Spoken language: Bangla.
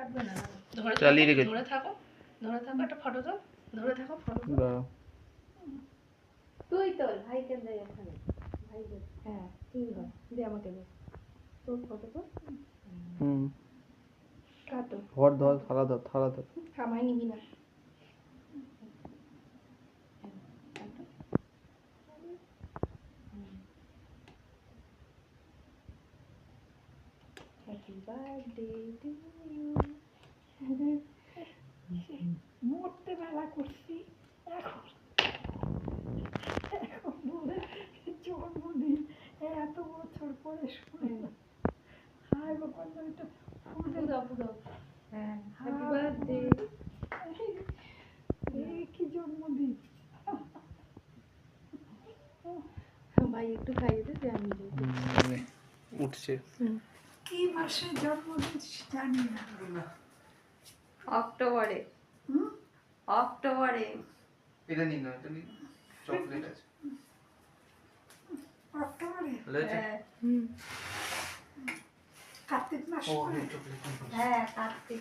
কাটবে না, ধরে চালিয়ে থাকো, রেখে ধরে থাকো, ধরে থাকো, একটা ফটো দাও, ধরে থাকো, ফটো দাও। দাও। তুই তোল ভাইকে দে এখানে, ভাই দে, হ্যাঁ তুই ধর, দে আমাকে দে তোর ফটো তো। হুম কাটো, ধর ধর, থালা ধর, থালা ধর। কামাই নিবি না। Happy birthday to you. মরতে বেলা করছি, এখন এখন বলে জন্মদিন, এত বছর পরে শুনে হাই বাবা এটা ফুল দাও দাও। হ্যাঁ হ্যাপি বার্থডে, কি জন্মদিন। ভাই একটু খাইয়ে দে, আমি উঠছে। কি মাসে জন্মদিন জানি না। অক্টোবরে, অক্টোবরে। এটা নিন না, এটা নিন, চকলেট আছে। অক্টোবরে, হ্যাঁ, কার্তিক মাস। ও হ্যাঁ, চকলেট। হ্যাঁ, কার্তিক।